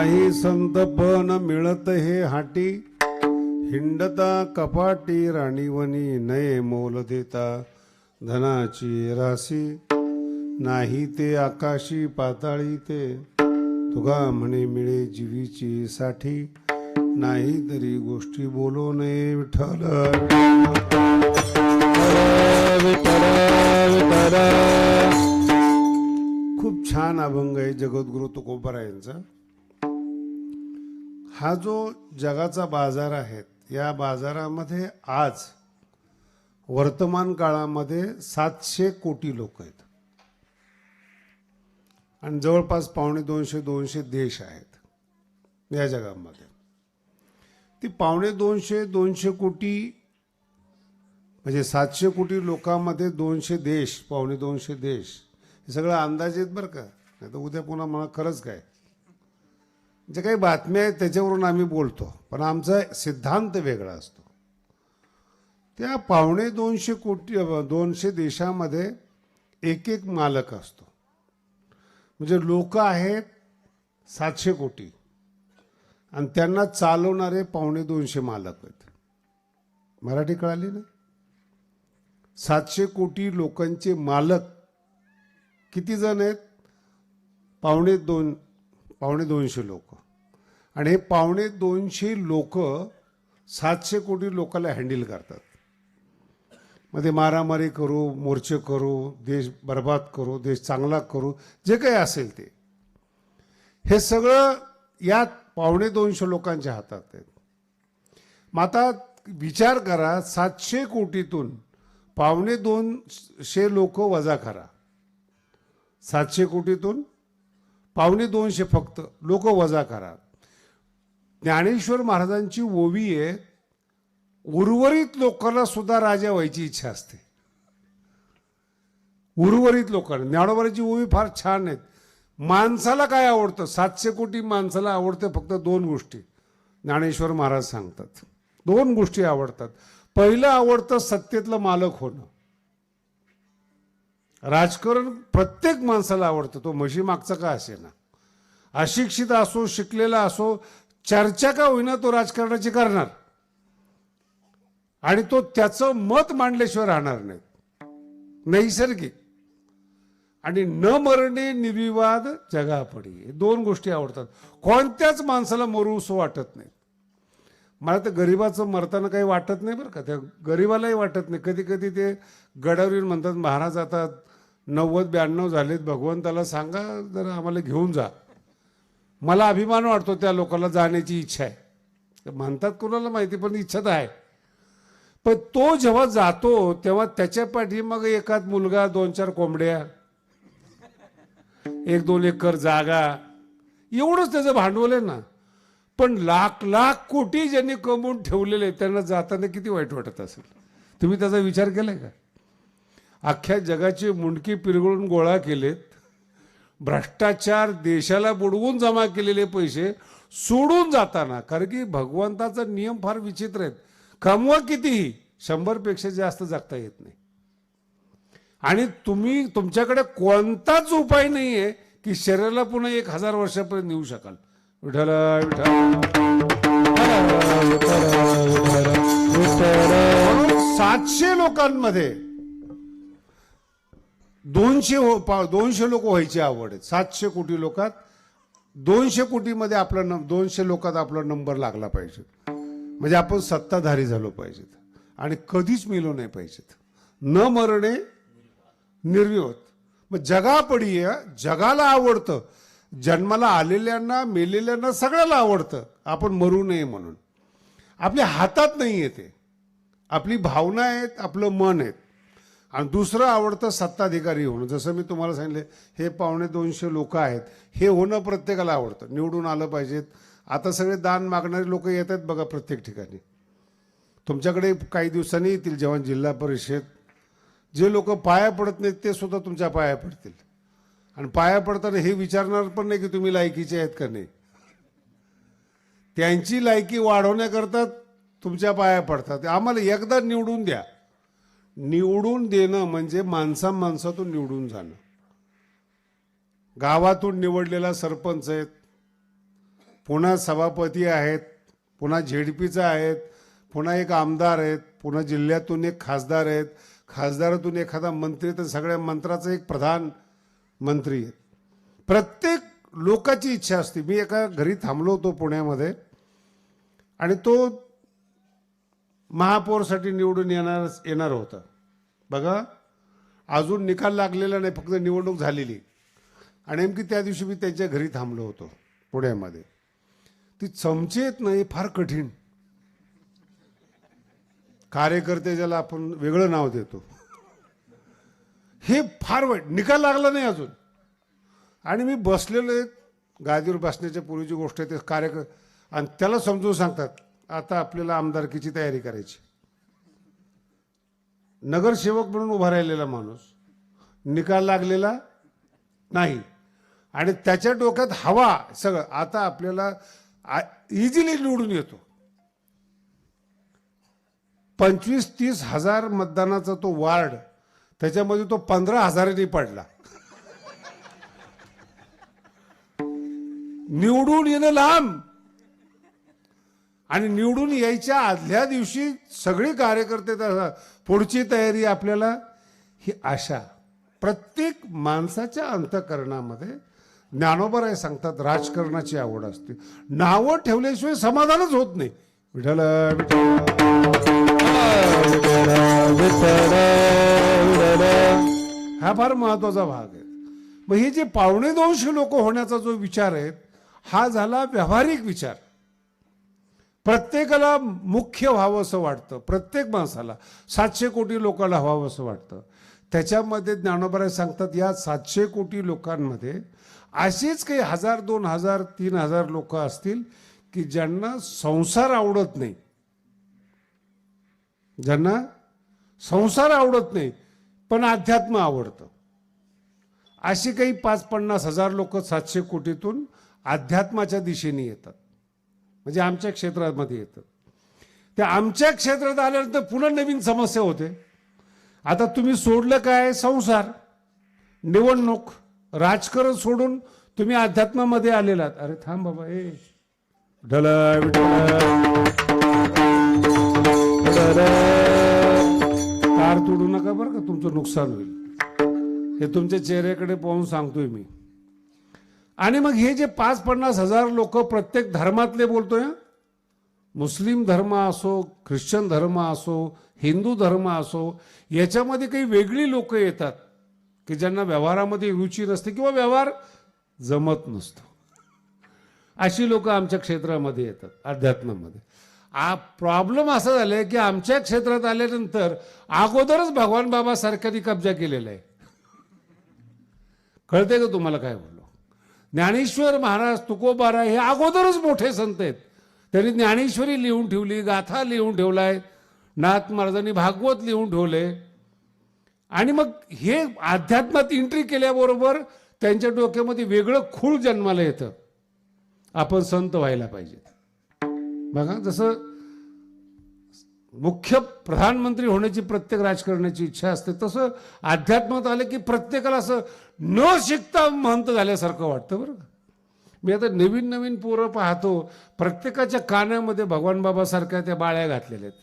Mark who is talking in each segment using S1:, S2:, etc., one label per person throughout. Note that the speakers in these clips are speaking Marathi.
S1: नाही संतपन मिळत हे हाटी, हिंडता कपाटी राणीवनी नये मोल देता धनाची राशी, नाही ते आकाशी पाताळी ते तुगा म्हणे मिळे जीवीची साठी, नाही तरी गोष्टी बोलू नये विठ्ठल विठ्ठल. खूप छान अभंग आहे जगद्गुरु तुकोबारायांचा. हा जो जगाचा बाजार आहे, या बाजारामध्ये आज वर्तमान काळामध्ये 700 कोटी लोक आहेत आणि जवळपास 250-200 देश आहेत या जगामध्ये. ती 250-200 कोटी म्हणजे 700 कोटी लोकांमध्ये 200 देश, 250 देश, हे सगळं अंदाज आहेत बरं का. नाही तर उद्या पुन्हा मला खरंच काय जे काही बातम्या आहेत त्याच्यावरून आम्ही बोलतो, पण आमचा सिद्धांत वेगळा असतो. त्या 250 कोटी 200 देशामध्ये एक एक मालक असतो. म्हणजे लोक आहेत 700 कोटी आणि त्यांना चालवणारे 250 मालक आहेत. मराठी कळाली ना? 700 कोटी लोकांचे मालक किती जण आहेत? 250 लोक. आणि हे 250 लोक 700 कोटी लोकांना हँडल करतात. मध्ये मारामारी करू, मोर्चे करू, देश बर्बाद करू, देश चांगला करू, जे काही असेल ते, हे सगळं या 250 लोकांच्या हातात आहे. मग आता विचार करा, 700 कोटीतून 250 लोक वजा करा. 700 कोटीतून 250 फक्त लोक वजा करा. ज्ञानेश्वर महाराजांची ओवी आहे, उर्वरित लोकांना सुद्धा राजा व्हायची इच्छा असते. उर्वरित लोकांना. ज्ञानोबाची ओवी फार छान आहेत. माणसाला काय आवडतं? 700 कोटी माणसाला आवडतं फक्त 2 गोष्टी. ज्ञानेश्वर महाराज सांगतात 2 गोष्टी आवडतात. पहिलं आवडतं सत्तेतलं मालक होणं. राजकारण प्रत्येक माणसाला आवडतं, तो म्हशी मागचा का असेना. अशिक्षित असो, शिकलेला असो, चर्चा का होईना तो राजकारणाची करणार आणि तो त्याचं मत मांडल्याशिवाय राहणार नाही. नैसर्गिक आणि न मरणे निर्विवाद जगापडी, हे 2 गोष्टी आवडतात. कोणत्याच माणसाला मरूसं वाटत नाही. मला तर गरिबाचं मरताना काही वाटत नाही बरं का. त्या गरिबालाही वाटत नाही. कधी कधी ते गडावर म्हणतात, महाराज आता 90-92 झालेत, भगवंताला सांगा जरा आम्हाला घेऊन जा. मला अभिमान वाटतो त्या लोकांना, जाण्याची इच्छा आहे. म्हणतात कोणाला माहिती, पण इच्छा तर आहे. पण तो जेव्हा जातो तेव्हा त्याच्या पाठी मग एकाच मुलगा, 2-4 कोंबड्या, 1-2 एकर जागा, एवढंच त्याचं भांडवल आहे ना. पण लाख कोटी ज्यांनी कमवून ठेवलेले त्यांना जाताना किती वाईट वाटत असेल. तुम्ही त्याचा विचार केलाय का? अख्ख्या जगाची मुंडकी पिरगळून गोळा केलेत, भ्रष्टाचार, देशाला बुडवून जमा केलेले पैसे सोडून जाताना. कारण की भगवंताचा नियम फार विचित्र आहेत. कमवा कितीही, 100 पेक्षा जास्त जगता येत नाही. आणि तुमच्याकडे कोणताच उपाय नाहीये की शरीराला पुन्हा 1000 वर्षापर्यंत नेऊ शकाल. विठ्ठल विठ्ठल. 700 लोकांमध्ये 200 लोक व्हायची आवड आहे. 700 कोटी लोकात 200 कोटीमध्ये आपला 200 लोकात आपला नंबर लागला पाहिजे. म्हणजे आपण सत्ताधारी झालो पाहिजेत आणि कधीच मिळलो नाही पाहिजेत. न मरणे निर्विवाद. मग जगापडी, जगाला आवडतं, जन्माला आलेल्यांना, मेलेल्यांना सगळ्याला आवडतं आपण मरू नये म्हणून. आपल्या हातात नाही येते, आपली भावना आहेत, आपलं मन आहे. आणि दुसरं आवडतं सत्ताधिकारी होणं. जसं मी तुम्हाला सांगितले, हे 250 लोक आहेत, हे होणं प्रत्येकाला आवडतं. निवडून आलं पाहिजेत. आता सगळे दान मागणारे लोक येत आहेत बघा प्रत्येक ठिकाणी. तुमच्याकडे काही दिवसांनी येतील, जेव्हा जिल्हा परिषद, जे लोक पाया पडत नाहीत ते सुद्धा तुमच्या पाया पडतील. आणि पाया पडताना हे विचारणार पण नाही की तुम्ही लायकीचे आहेत का नाही. त्यांची लायकी वाढवण्याकरता तुमच्या पाया पडतात. आम्हाला एकदा निवडून द्या. निवडून देणं म्हणजे माणसातून निवडून जाणं. गावातून निवडलेला सरपंच आहेत, पुन्हा सभापती आहेत, पुन्हा झेडपीचा आहेत, पुन्हा एक आमदार आहेत, पुन्हा जिल्ह्यातून एक खासदार आहेत, खासदारातून एखादा मंत्री, तर सगळ्या मंत्राचा एक प्रधान मंत्री आहेत. प्रत्येक लोकाची इच्छा असते. मी एका घरी थांबलो होतो पुण्यामध्ये आणि तो महापौरसाठी निवडून येणार होता. बघा, अजून निकाल लागलेला नाही, फक्त निवडणूक झालेली. आणि नेमकी त्या दिवशी मी त्यांच्या घरी थांबलो होतो पुण्यामध्ये. ती चमचे आहेत ना, हे फार कठीण. कार्यकर्ते ज्याला आपण वेगळं नाव देतो, हे फार वाईट. निकाल लागला नाही अजून, आणि मी बसलेलो आहे गादीवर बसण्याच्या पूर्वीची गोष्ट आहे. ते आणि त्याला समजून सांगतात, आता आपल्याला आमदारकीची तयारी करायची. नगरसेवक म्हणून उभा राहिलेला माणूस, निकाल लागलेला नाही, आणि त्याच्या डोक्यात हवा सगळं. आता आपल्याला इझिली निवडून येतो. 25-30 हजार मतदानाचा तो वार्ड, त्याच्यामध्ये तो 15,000नी पडला. निवडून येणं लांब, आणि निवडून यायच्या आदल्या दिवशी सगळे कार्यकर्ते पुढची तयारी आपल्याला. ही आशा प्रत्येक माणसाच्या अंतःकरणामध्ये. ज्ञानोबराय सांगतात, राजकारणाची आवड असते. नावं ठेवल्याशिवाय समाधानच होत नाही. विठ्ठल हा फार महत्वाचा भाग आहे. मग हे जे 250 लोक होण्याचा जो विचार आहे, हा झाला व्यावहारिक विचार. प्रत्येकाला मुख्य व्हावं असं वाटतं, प्रत्येक माणसाला 700 कोटी लोकांना व्हावं असं वाटतं. त्याच्यामध्ये ज्ञानोबराय सांगतात, या 700 कोटी लोकांमध्ये असेच काही 1000, 2000, 3000 लोक असतील की ज्यांना संसार आवडत नाही. ज्यांना संसार आवडत नाही पण अध्यात्म आवडतं. अशी काही 5-50 हजार लोक 700 कोटीतून अध्यात्माच्या दिशेने येतात, म्हणजे आमच्या क्षेत्रामध्ये येतात. त्या आमच्या क्षेत्रात आल्यानंतर पुन्हा नवीन समस्या होते. आता तुम्ही सोडलं काय? संसार, निवडणूक, राजकारण सोडून तुम्ही अध्यात्मामध्ये आलेलात. अरे थांब बाबा, तार तोडू नका बरं का, तुमचं नुकसान होईल. हे तुमच्या चेहऱ्याकडे पाहून सांगतोय मी. आणि मग हे जे 5-50 हजार लोक प्रत्येक धर्मातले बोलतोय, मुस्लिम धर्म असो, ख्रिश्चन धर्म असो, हिंदू धर्म असो, याच्यामध्ये काही वेगळी लोक येतात की ज्यांना व्यवहारामध्ये रुची नसते किंवा व्यवहार जमत नसतो. अशी लोक आमच्या क्षेत्रामध्ये येतात अध्यात्मामध्ये. प्रॉब्लेम असा झालाय की आमच्या क्षेत्रात आल्यानंतर अगोदरच भगवान बाबा सारख्यांनी कब्जा केलेला आहे. कळते का तुम्हाला काय बोललो? ज्ञानेश्वर महाराज, तुकोबाराय हे अगोदरच मोठे संत आहेत. त्यांनी ज्ञानेश्वरी लिहून ठेवली, गाथा लिहून ठेवलाय, नाथ महाराजांनी भागवत लिहून ठेवले. आणि मग हे अध्यात्मात एंट्री केल्याबरोबर त्यांच्या डोक्यामध्ये वेगळं खूळ जन्माला येतं, आपण संत व्हायला पाहिजे. बघा, जसं मुख्य प्रधानमंत्री होण्याची प्रत्येक राजकारण्याची इच्छा असते, तसं अध्यात्मात आलं की प्रत्येकाला असं न शिकता महंत झाल्यासारखं वाटतं बरं का. मी आता नवीन नवीन पोरं पाहतो, प्रत्येकाच्या कानामध्ये भगवान बाबासारख्या त्या बाळ्या घातलेल्या आहेत.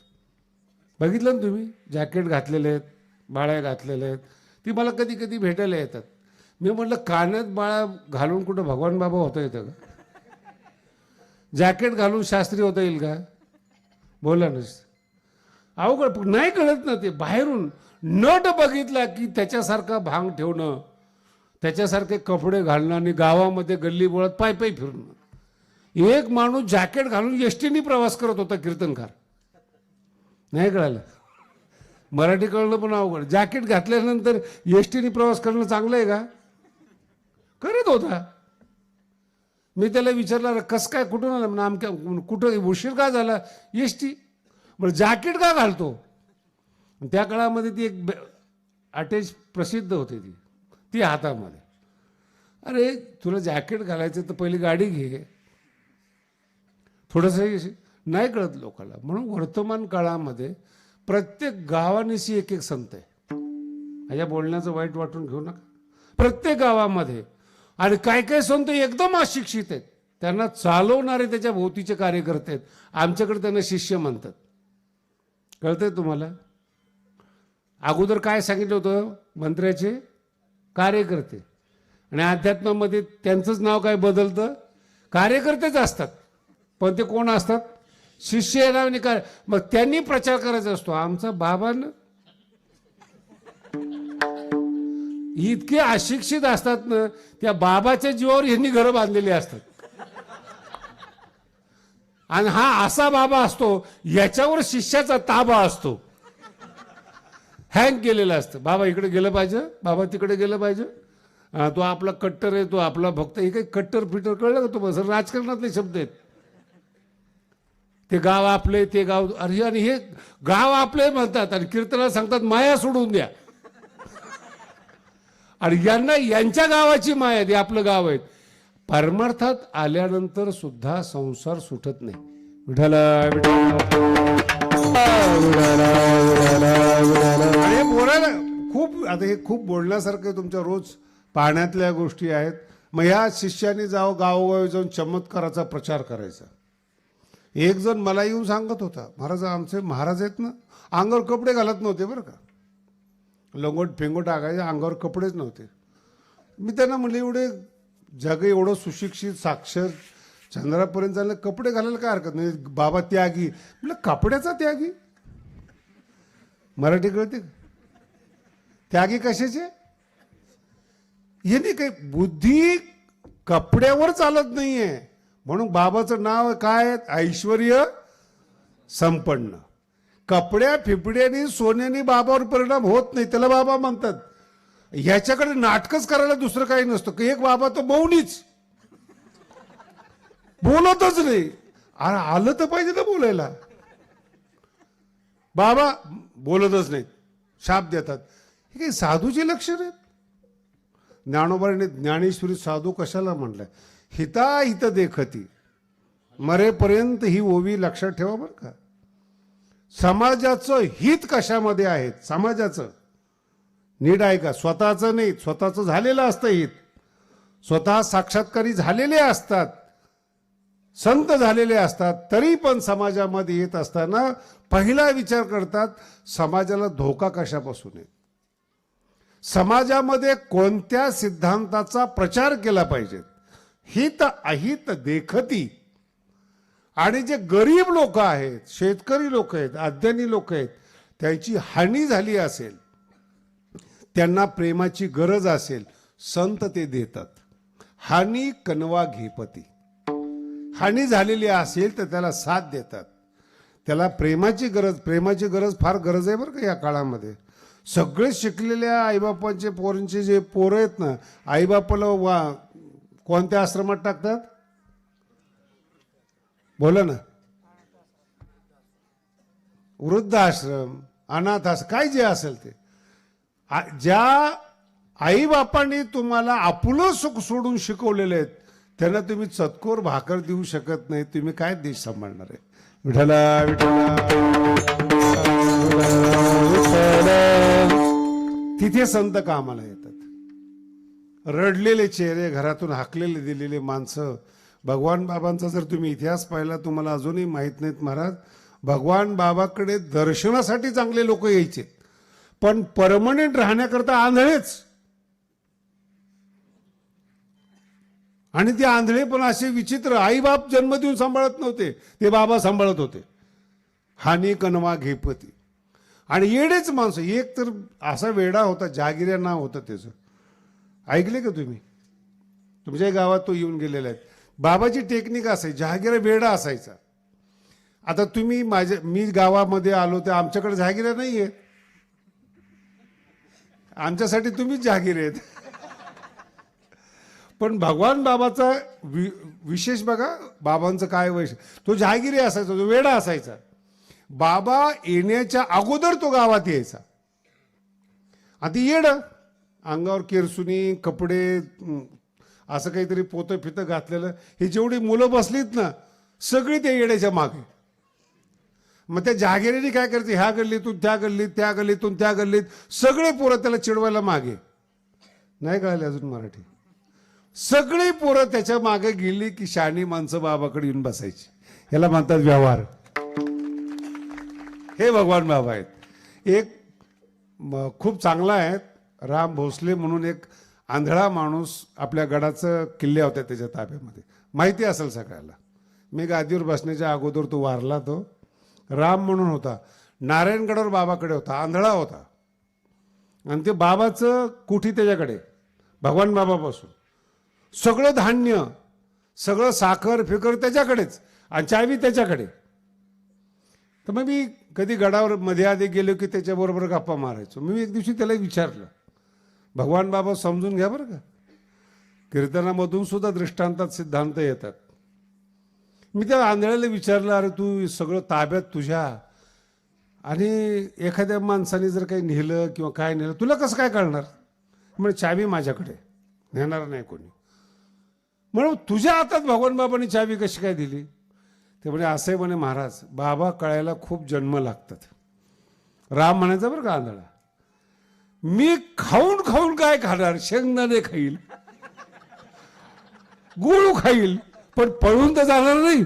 S1: बघितलं ना तुम्ही? जॅकेट घातलेले आहेत, बाळ्या घातलेल्या आहेत. ती मला कधी कधी भेटायला येतात. मी म्हटलं, कानात बाळा घालून कुठं भगवान बाबा होता येतं का? जॅकेट घालून शास्त्री होता येईल का? बोला ना. अवघड नाही कळत ना. ते बाहेरून नट बघितला की त्याच्यासारखा भांग ठेवणं, त्याच्यासारखे कपडे घालणं आणि गावामध्ये गल्ली बोळात पायी पायी फिरणं. एक माणूस जॅकेट घालून एसटीने प्रवास करत होता, कीर्तनकार. नाही कळालं? मराठी कळलं पण अवघड. जॅकेट घातल्यानंतर एसटीने प्रवास करणं चांगलं आहे का? करत होता. मी त्याला विचारलं, कस काय, कुठून आला? म्हणून आमच्या कुठं उशीर का झाला? एसटी. म्हणजे जॅकेट का घालतो? त्या काळामध्ये ती एक अटॅच प्रसिद्ध होती, ती हातामध्ये. अरे तुला जॅकेट घालायचं तर पहिली गाडी घे. थोडंसं नाही कळत लोकांना. म्हणून वर्तमान काळामध्ये प्रत्येक गावानिशी एक एक संत आहे. माझ्या बोलण्याचं वाईट वाटून घेऊ नका. प्रत्येक गावामध्ये. आणि काय काय संत एकदम अशिक्षित आहेत, त्यांना चालवणारे त्याच्या भोवतीचे कार्यकर्ते आहेत. आमच्याकडे त्यांना शिष्य म्हणतात. कळतंय तुम्हाला? अगोदर काय सांगितलं होतं? मंत्र्याचे कार्यकर्ते. आणि अध्यात्मामध्ये त्यांचंच नाव काय बदलतं? कार्यकर्तेच असतात. पण ते कोण असतात? शिष्य नाव नाही. मग त्यांनी प्रचार करायचा असतो. आमचा बाबांना इतके अशिक्षित असतात ना, त्या बाबाच्या जीवावर यांनी घरं बांधलेली असतात. आणि हा असा बाबा असतो, याच्यावर शिष्याचा ताबा असतो. हँग केलेलं असतं. बाबा इकडे गेलं पाहिजे, बाबा तिकडे गेलं पाहिजे. तो आपला कट्टर आहे, तो आपला भक्त. हे काही कट्टर फिटर कळलं का तुम्हाला? सर राजकारणातले शब्द आहेत. ते गाव आपले, ते गाव अरे, आणि हे गाव आपले म्हणतात आणि कीर्तनाला सांगतात माया सोडून द्या. आणि यांना यांच्या गावाची माया आहे, आपलं गाव आहे. परमार्थात आल्यानंतर सुद्धा संसार सुटत नाही. विठाला बोलायला खूप, आता हे खूप बोलण्यासारखं तुमच्या रोज पाहण्यातल्या गोष्टी आहेत. मग ह्या शिष्याने गावोगावी जाऊन चमत्काराचा प्रचार करायचा. एक जण मला येऊन सांगत होता, महाराज आमचे महाराज आहेत ना, अंगावर कपडे घालत नव्हते बरं का. लंगोट फेंगोट टाकायचे, अंगावर कपडेच नव्हते. मी त्यांना म्हणले एवढे जग एवढं सुशिक्षित साक्षर चंद्रापर्यंत चाललं, कपडे घालायला काय हरकत नाही. बाबा त्यागी. म्हटलं कपड्याचा त्यागी? मराठी कळते? त्यागी कशाचे? हे नाही काही बुद्धी कपड्यावर चालत नाहीये. म्हणून बाबाचं नाव काय? ऐश्वर्य संपन्न. कपड्या फिपड्यानी सोन्यानी बाबावर परिणाम होत नाही, त्याला बाबा म्हणतात. ह्याच्याकडे नाटकच करायला दुसरं काही नसतं. एक बाबा तो मौनीच, बोलतच नाही. आलं तर पाहिजे ना बोलायला. बाबा बोलतच नाहीत, शाप देतात. हे काही साधूचे लक्षण आहेत? ज्ञानोबाने ज्ञानेश्वरी साधू कशाला म्हणलाय? हिता हित देखती, मरेपर्यंत ही ओवी लक्षात ठेवा बरं का. समाजाचं हित कशामध्ये आहे? समाजाचं नीट आहे का? स्वतःचं नाही. स्वतःचं झालेलं असतं हित. स्वतः साक्षात्कारी झालेले असतात, संत झालेले असतात, तरी पण समाजामध्ये येत असताना पहिला विचार करतात समाजाला धोका कशापासून आहे, समाजामध्ये कोणत्या सिद्धांताचा प्रचार केला पाहिजे. हित अहित देखती. आणि जे गरीब लोक आहेत, शेतकरी लोक आहेत, अज्ञानी लोक आहेत, त्यांची हानी झाली असेल, त्यांना प्रेमाची गरज असेल, संत ते देतात. हानी कनवा घेपती. हानी झालेली असेल तर त्याला साथ देतात. त्याला प्रेमाची गरज फार गरज आहे बरं का या काळामध्ये. सगळे शिकलेल्या आईबापांचे पोरांचे जे पोरं आहेत ना, आईबापाला कोणत्या आश्रमात टाकतात? बोला ना. वृद्धाश्रम, अनाथ आश्रम, काय जे असेल ते. ज्या आईबापांनी तुम्हाला आपुलं सुख सोडून शिकवलेले आहेत, त्यांना तुम्ही चतकोर भाकर देऊ शकत नाही. तुम्ही काय देश सांभाळणार आहे? विठ्ठला विठ्ठला. तिथे संत कामाला येतात. रडलेले चेहरे, घरातून हाकलेले दिलेले माणसं. भगवान बाबांचा जर तुम्ही इतिहास पाहिला, तुम्हाला अजूनही माहीत नाहीत महाराज. भगवान बाबाकडे दर्शनासाठी चांगले लोक यायचे, पण परमनंट राहण्याकरता आंधळेच. आणि ते आंधळे पण असे विचित्र. आईबाप जन्म देऊन सांभाळत नव्हते, ते बाबा सांभाळत होते. हानी कनवा घेपती. आणि येडेच माणसं. एक तर असा वेडा होता, जहागिऱ्या नाव होतं त्याचं. ऐकले का तुम्ही? तुमच्या गावात तो येऊन गेलेला आहे. बाबाची टेक्निक असायची, जहागिरा वेडा असायचा. आता तुम्ही मी गावामध्ये आलो तर आमच्याकडे जहागिऱ्या नाही आहेत. आमच्यासाठी तुम्हीच जहागीर आहेत. पण भगवान बाबाचा विशेष बघा, बाबांचं काय वैशिष्ट्य. तो जहागिरी असायचा, तो वेडा असायचा. बाबा येण्याच्या अगोदर तो गावात यायचा. आता येड, अंगावर केरसुनी, कपडे, असं काहीतरी पोतं फितं घातलेलं. हे जेवढी मुलं बसलीत ना, सगळी त्या येड्याच्या मागे. मग त्या जहागिरीने काय करते, ह्या गल्लीतून त्या गल्लीत, त्या गल्लीतून त्या गल्लीत, सगळे पोरं त्याला चिडवायला मागे. नाही कळले अजून मराठी? सगळी पोरं त्याच्या मागे गेली की शहाणी माणसं बाबाकडे येऊन बसायची. याला म्हणतात व्यवहार. हे भगवान बाबा आहेत. एक खूप चांगला आहे राम भोसले म्हणून, एक आंधळा माणूस आपल्या गडाचं किल्ले होत्या त्याच्या ताब्यामध्ये, माहिती असेल सगळ्याला. मी गादीवर बसण्याच्या अगोदर तो वारला. तो राम म्हणून होता, नारायणगडावर बाबाकडे होता, आंधळा होता. आणि ते बाबाचं कुठी त्याच्याकडे, भगवान बाबापासून सगळं धान्य, सगळं साखर फिकर त्याच्याकडेच आणि चावी त्याच्याकडे. तर मग मी कधी गडावर मध्ये आधी गेलो की त्याच्याबरोबर गप्पा मारायचो. मी एक दिवशी त्याला विचारलं, भगवान बाबा समजून घ्या बरं का, कीर्तनामधून सुद्धा दृष्टांतात सिद्धांत येतात. मी त्या आंधळ्याला विचारलं, अरे तू सगळं ताब्यात तुझ्या, आणि एखाद्या माणसाने जर काही नेलं किंवा काय नेलं तुला कसं काय कळणार? म्हणजे चावी माझ्याकडे, नेणार नाही कोणी. म्हणून तुझ्या हातात भगवान बाबांनी चावी कशी काय दिली? ते म्हणे असे म्हणे महाराज, बाबा कळायला खूप जन्म लागतात. राम म्हणायचा बरं का आंधळा, मी खाऊन खाऊन काय खाणार, शेंगदाणे खाईल, गुळ खाईल, पण पळून तर जाणार नाही,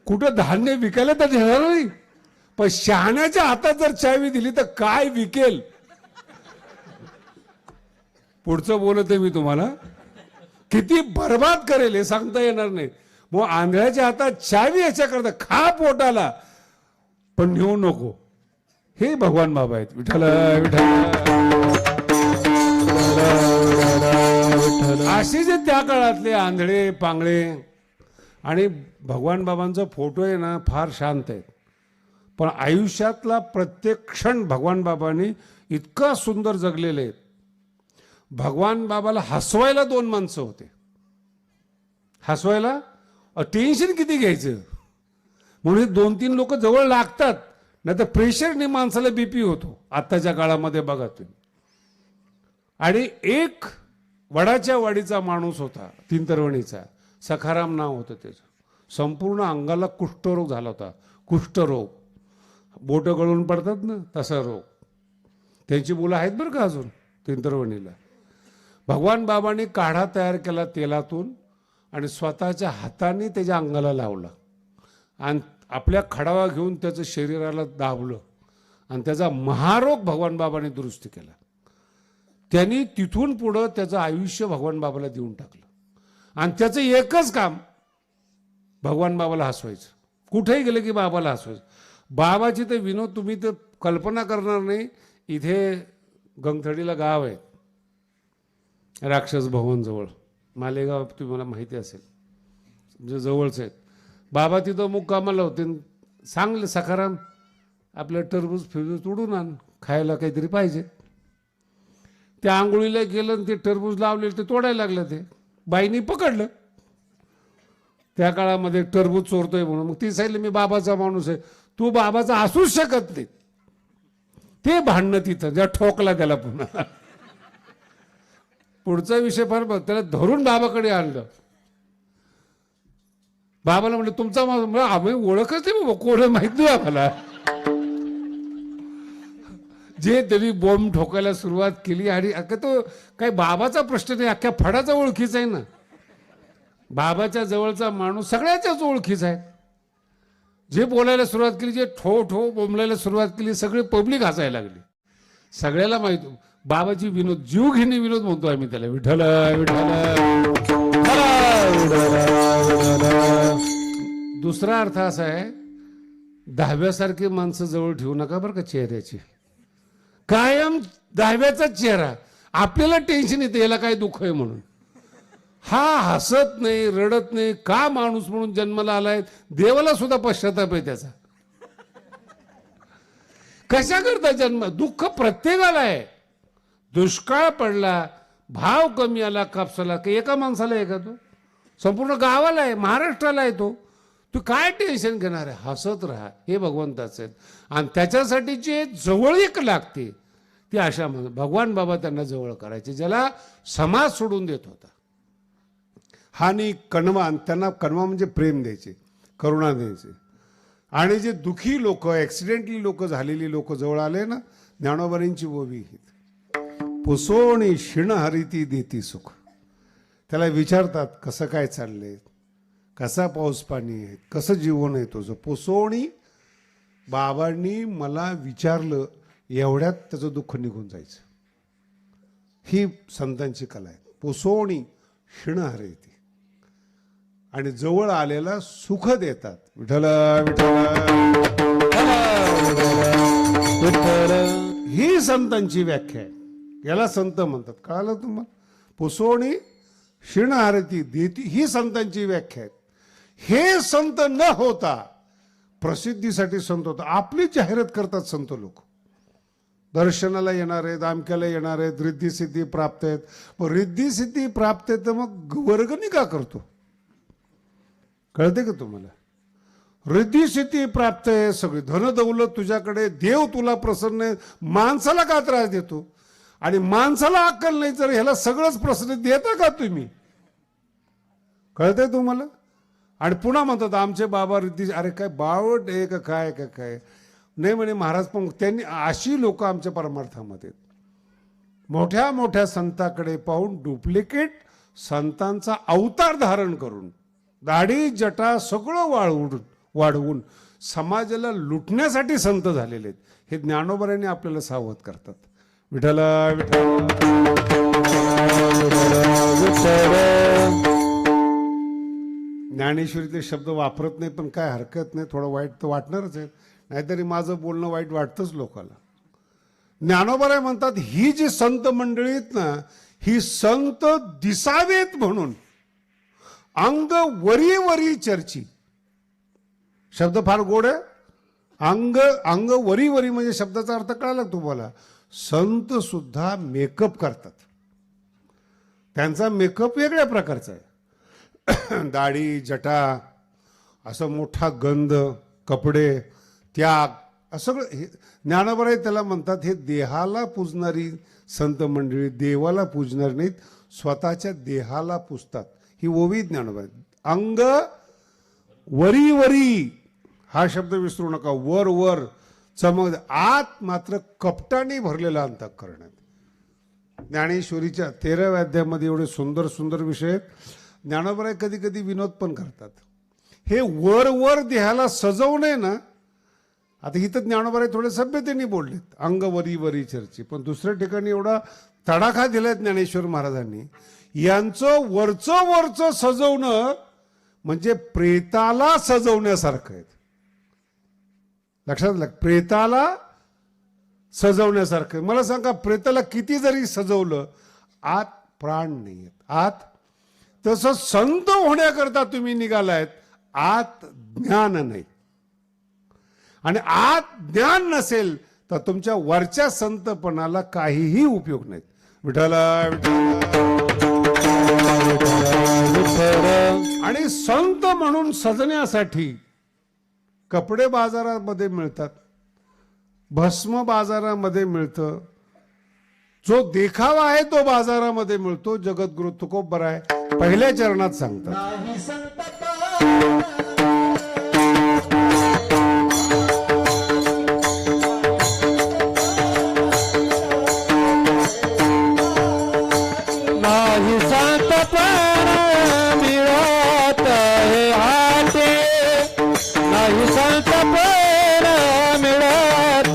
S1: कुठं धान्य विकायला तर नेणार नाही. पण शहाण्याच्या हातात जर चावी दिली तर काय विकेल? पुढचं बोलत आहे मी तुम्हाला, किती बर्बाद करेल हे सांगता येणार नाही. मग आंधळ्याच्या हातात चावी याच्याकरता, खा पोटाला पण नेऊ नको. हे भगवान बाबा आहेत. विठ्ठल असे जे त्या काळातले आंधळे पांगळे. आणि भगवान बाबांचा फोटो आहे ना, फार शांत आहे, पण आयुष्यातला प्रत्येक क्षण भगवान बाबांनी इतका सुंदर जगलेले आहेत. भगवान बाबाला हसवायला 2 माणसं होते. हसवायला टेन्शन किती घ्यायचं म्हणून 2-3 लोक जवळ लागतात, नाही तर प्रेशरने माणसाला बीपी होतो आत्ताच्या काळामध्ये बघा तुम्ही. आणि एक वडाच्या वाडीचा माणूस होता, 3 तरवणीचा, सखाराम नाव होतं त्याचं. संपूर्ण अंगाला कुष्ठरोग झाला होता. कुष्ठरोग, बोटं गळून पडतात ना तसा रोग. त्यांची मुलं आहेत बरं का अजून 3 तरवणीला. भगवान बाबांनी काढा तयार केला तेलातून आणि स्वतःच्या हाताने त्याच्या अंगाला लावला आणि आपल्या खडावा घेऊन त्याचं शरीराला दाबलं आणि त्याचा महारोग भगवान बाबांनी दुरुस्त केला. त्यांनी तिथून पुढं त्याचं आयुष्य भगवान बाबाला देऊन टाकलं. आणि त्याचं एकच काम भगवान बाबाला हसवायचं. कुठेही गेलं की बाबाला हसवायचं. बाबाची तर विनोद तुम्ही तर कल्पना करणार नाही. इथे गंगथडीला गाव आहे, राक्षस भवनजवळ, मालेगाव तुम्हाला माहिती असेल, म्हणजे जवळच आहेत. बाबा तिथं मुक्कामाला होते. सांगले सखाराम आपलं टरबूज फिरबूज तोडून आण, खायला काहीतरी पाहिजे. त्या आंघोळीला गेलं आणि ते टरबूज लावले ते तोडायला लागलं. ते बाईनी पकडलं. त्या काळामध्ये टरबूज चोरतोय म्हणून. मग ती सांगितलं मी बाबाचा माणूस आहे, तू बाबाचा असूच शकत नाही. ते भांडणं तिथं ज्या ठोकला त्याला पुन्हा. पुढचा विषय फार बघ, त्याला धरून बाबाकडे आणलं. बाबाला म्हटलं तुमचा माणूस, आम्ही ओळखच नाही बाबा, कोण माहित नाही आम्हाला. जे त्यांनी बॉम्ब ठोकायला सुरुवात केली. आणि तो काही बाबाचा प्रश्न नाही, अख्ख्या फडाचा ओळखीचा आहे ना. बाबाच्या जवळचा माणूस सगळ्याच्याच ओळखीचा आहे. जे बोलायला सुरुवात केली, जे ठो ठो बोंबलायला सुरुवात केली, सगळे पब्लिक हसायला लागली. सगळ्याला माहित बाबाची विनोद, जीव घेणे विनोद म्हणतो आम्ही त्याला. विठ्ठल दुसरा अर्थ असा आहे, 10व्यासारखी माणसं जवळ ठेवू नका बरं का चेहऱ्याची. कायम 10व्याचा चेहरा. आपल्याला टेन्शन येते याला काय दुःख आहे म्हणून. हा हसत नाही, रडत नाही. का माणूस म्हणून जन्माला आलाय, देवाला सुद्धा पश्चाताप आहे त्याचा. कशा करता जन्म? दुःख प्रत्येकाला आहे. दुष्काळ पडला, भाव कमी आला कापसाला, की एका माणसाला आहे का तो? संपूर्ण गावाला आहे, महाराष्ट्राला आहे तो. तू काय टेन्शन घेणार आहे? हसत राहा, हे भगवंताचं आहे. आणि त्याच्यासाठी जे जवळीक लागते ती अशा भगवान बाबा त्यांना जवळ करायचे, ज्याला समाज सोडून देत होता. हानी कणवा, त्यांना कणवा म्हणजे प्रेम द्यायचे, करुणा द्यायचे. आणि जे दुखी लोक, ॲक्सिडेंटली लोक झालेली लोक जवळ आले ना, ज्ञानोबांची ओवी, पुसोणी शिण हरिती देती सुख. त्याला विचारतात कसं काय चाललंय, कसा पाऊस पाणी आहे, कसं जीवन आहे तुझं. पुसोणी बाबांनी मला विचारलं एवढ्यात त्याचं दुःख निघून जायचं. ही संतांची कला आहे. पुसोणी क्षीण हरती आणि जवळ आलेला सुख देतात. विठ्ठल विठ्ठल ही संतांची व्याख्या आहे. याला संत म्हणतात. कळालं तुम्हाला? पुसोणी क्षीण हरती देती ही संतांची व्याख्या आहे. हे संत न होता प्रसिद्धीसाठी संत होता. आपली जाहिरात करतात संत लोक. दर्शनाला येणार आहेत, आमक्याला येणार आहेत, रिद्धी सिद्धी प्राप्त आहेत. मग रिद्धी सिद्धी प्राप्त आहे तर मग वर्गणी का करतो? कळते का तुम्हाला? रिद्धी सिद्धी प्राप्त आहे, सगळी धन दौलत तुझ्याकडे, देव तुला प्रसन्न आहे, माणसाला का त्रास देतो? आणि माणसाला अक्कल नाही तर ह्याला सगळंच प्रसन्न देता का तुम्ही? कळतंय तुम्हाला? आणि पुन्हा म्हणतात आमचे बाबा रिद्धी. अरे काय बावट आहे का काय का काय? नाही म्हणे महाराज. पण त्यांनी अशी लोक आमच्या परमार्थामध्ये मोठ्या मोठ्या संतांकडे पाहून डुप्लिकेट संतांचा अवतार धारण करून दाढी जटा सगळं वाढवून समाजाला लुटण्यासाठी संत झालेले आहेत. हे ज्ञानोबरांनी आपल्याला सावध करतात. विठ्ठल ज्ञानेश्वरीतले शब्द वापरत नाही पण काय हरकत नाही. थोडं वाईट तर वाटणारच आहे, नाहीतरी माझं बोलणं वाईट वाटतंच लोकांना. ज्ञानोबराय म्हणतात ही जी संत मंडळी आहेत ना, ही संत दिसावेत म्हणून अंग वरी वरी चर्ची. शब्द फार गोड आहे. अंग वरी वरी म्हणजे शब्दाचा अर्थ कळाला तुम्हाला? संत सुद्धा मेकअप करतात. त्यांचा मेकअप वेगळ्या प्रकारचा आहे. दाढी जटा, असं मोठा गंध, कपडे, त्याग, असं सगळं. हे ज्ञानोबराय त्याला म्हणतात हे देहाला पूजणारी संत मंडळी देवाला पूजणार नाहीत, स्वतःच्या देहाला पूजतात. ही ओवी ज्ञानोबराय. अंग वरी वरी हा शब्द विसरू नका. वर वर चमक, आत मात्र कपटाने भरलेला अंतःकरण आहे. ज्ञानेश्वरीच्या 13व्या अध्यायामध्ये एवढे सुंदर सुंदर विषय आहेत. ज्ञानोबराय कधी कधी विनोद पण करतात. हे वर वर देहाला सजवणे ना, आता इथं ज्ञानोबराय थोडे सभ्यतेने बोललेत अंग वरी वरी चर्ची, पण दुसऱ्या ठिकाणी एवढा तडाखा दिलाय ज्ञानेश्वर महाराजांनी. यांचं वरचं सजवणं म्हणजे प्रेताला सजवण्यासारखं आहे. लक्षात आलं? प्रेताला सजवण्यासारखं. मला सांगा, प्रेताला किती जरी सजवलं आत प्राण नाही आहेत. आत तसं संत होण्याकरता तुम्ही निघालायत, आत ज्ञान नाही. आणि आत ज्ञान नसेल तर तुमच्या वरच्या संतपणाला काहीही उपयोग नाही. विठ्ठल आणि संत म्हणून सजण्यासाठी कपडे बाजारामध्ये मिळतात, भस्म बाजारामध्ये मिळतं, जो देखावा आहे तो बाजारामध्ये मिळतो. जगद्गुरु तुकोबराय पहिल्या चरणात सांगतात
S2: नाही संत पर मिळत हाती, नाही संत पण मिळत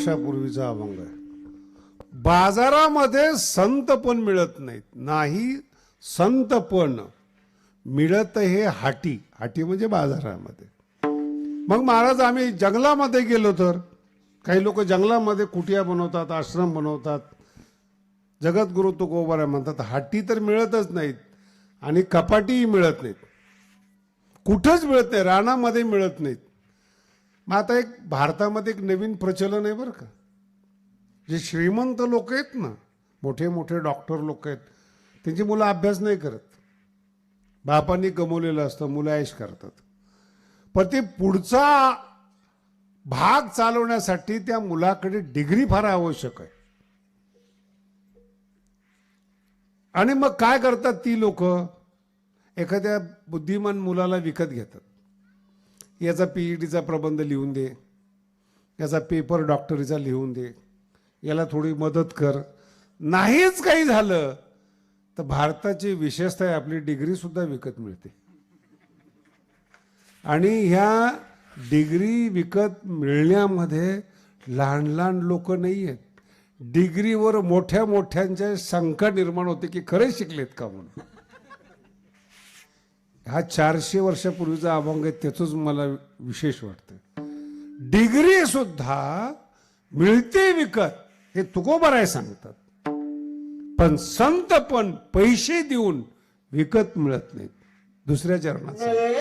S1: वर्षापूर्वीचा अभंग आहे. बाजारामध्ये संत पण मिळत नाहीत. नाही संत पण मिळत हे हाटी. हाटी म्हणजे बाजारामध्ये. मग महाराज आम्ही जंगलामध्ये गेलो तर काही लोक जंगलामध्ये कुटिया बनवतात, आश्रम बनवतात, जगद्गुरु तुकोबाराय म्हणतात. हाटी तर मिळतच नाहीत आणि कपाटीही मिळत नाहीत. कुठंच मिळत नाही, रानामध्ये मिळत नाहीत. मग आता एक भारतामध्ये एक नवीन प्रचलन आहे बरं का. जे श्रीमंत लोक आहेत ना, मोठे मोठे डॉक्टर लोक आहेत, त्यांची मुलं अभ्यास नाही करत. बापांनी गमवलेलं असतं, मुलं ऐश करतात. पण ते पुढचा भाग चालवण्यासाठी त्या मुलाकडे डिग्री फार आवश्यक आहे. आणि मग काय करतात ती लोक, एखाद्या बुद्धिमान मुलाला विकत घेतात. याचा PhDचा प्रबंध लिहून दे, याचा पेपर डॉक्टरीचा लिहून दे, याला थोडी मदत कर. नाहीच काही झालं तर भारताची विशेषता आहे, आपली डिग्री सुद्धा विकत मिळते. आणि ह्या डिग्री विकत मिळण्यामध्ये लहान लहान लोक नाही आहेत. डिग्रीवर मोठ्या मोठ्यांच्या शंका निर्माण होते की खरे शिकलेत का म्हणून. हा 400 वर्षापूर्वीचा अभंग आहे, त्याचंच मला विशेष वाटतं. डिग्री सुद्धा मिळते विकत, हे तुकोबाराय सांगतात. पण संत पण पैसे देऊन विकत मिळत नाहीत. दुसऱ्या चरणाचं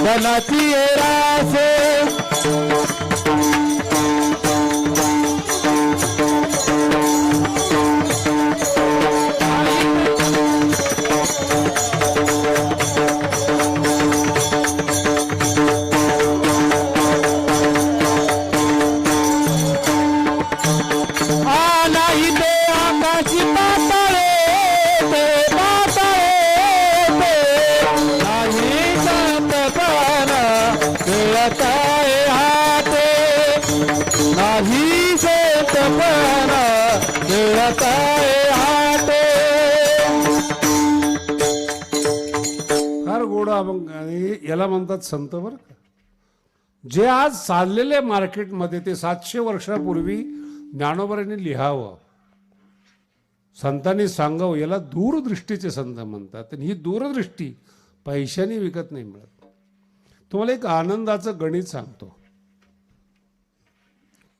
S2: धनाची रासे नाही ते आकाशी पाताळे ते पाताळे नाही संतपण मिळताय हाते नाही संतपण मिळताय हाते.
S1: फार गोड अभंग आणि याला म्हणतात संत बरं का. जे आज चाललेले मार्केटमध्ये ते 700 वर्षापूर्वी ज्ञानोबांनी लिहावं, संतांनी सांगावं, याला दूरदृष्टीचे संत म्हणतात. आणि ही दूरदृष्टी पैशाने विकत नाही मिळत. तुम्हाला एक आनंदाचं गणित सांगतो.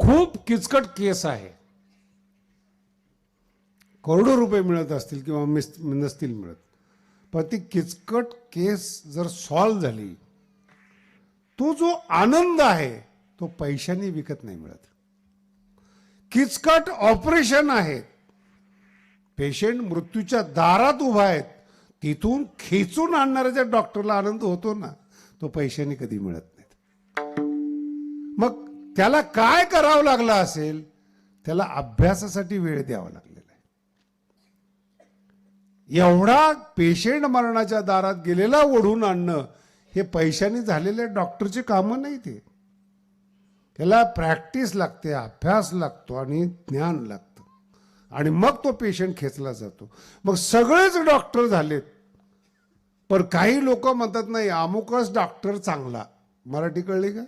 S1: खूप किचकट केस आहे, करोडो रुपये मिळत असतील किंवा नसतील मिळत, पण ती किचकट केस जर सॉल्व्ह झाली, तो जो आनंद आहे तो पैशाने विकत नाही मिळत. किचकट ऑपरेशन आहे, पेशंट मृत्यूच्या दारात उभा आहेत, तिथून खेचून आणणाऱ्या डॉक्टरला आनंद होतो ना, तो पैशाने कधी मिळत नाही. मग त्याला काय करावं लागलं असेल, त्याला अभ्यासासाठी वेळ द्यावा लागलेला आहे. एवढा पेशंट मरणाच्या दारात गेलेला ओढून आणणं हे पैशाने झालेल्या डॉक्टरचे कामं नाही. ते त्याला प्रॅक्टिस लागते, अभ्यास लागतो आणि ज्ञान लागतं, आणि मग तो पेशंट खेचला जातो. मग सगळेच डॉक्टर झालेत, पण काही लोक म्हणतात नाही अमुकच डॉक्टर चांगला. मराठी कळली का?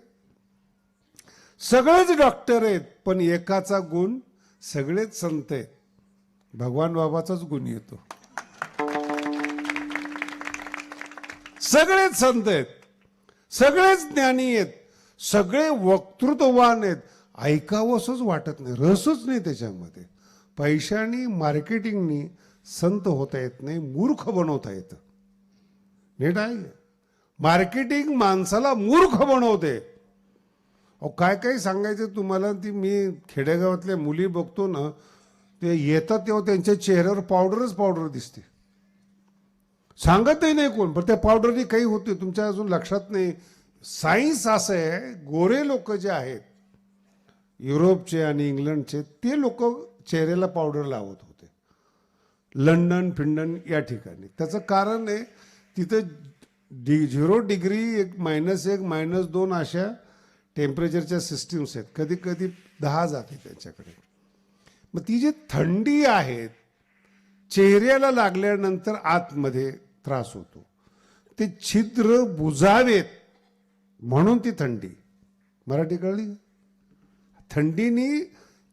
S1: सगळेच डॉक्टर आहेत, पण एकाचा गुण सगळेच संत आहेत, भगवान बाबाचाच गुण येतो. सगळेच संत आहेत, सगळेच ज्ञानी आहेत, सगळे वक्तृत्ववान आहेत. ऐकावंसच वाटत नाही, रसच नाही त्याच्यामध्ये. पैशानी मार्केटिंगनी संत होता येत नाही, मूर्ख बनवता येतं. नीट आहे, मार्केटिंग माणसाला मूर्ख बनवते. अहो काय काय सांगायचं तुम्हाला, ती मी खेडेगावातल्या मुली बघतो ना, ते येतात तेव्हा त्यांच्या चेहऱ्यावर पावडर दिसते. सांगतही नाही कोण, पण त्या पावडरनी काही होते तुमच्या अजून लक्षात नाही. सायन्स असं आहे, गोरे लोक जे आहेत युरोपचे आणि इंग्लंडचे, ते लोक चेहऱ्याला पावडर लावत होते लंडन फिंडन या ठिकाणी. त्याचं कारण आहे तिथं 0 डिग्री, -1, -2 अशा टेम्परेचरच्या सिस्टीम्स आहेत. कधी कधी 10 जाते त्यांच्याकडे. मग ती जी थंडी आहे चेहऱ्याला लागल्यानंतर आतमध्ये त्रास होतो. ते छिद्र बुजावेत म्हणून ती थंडी. मराठी कळली? थंडीनी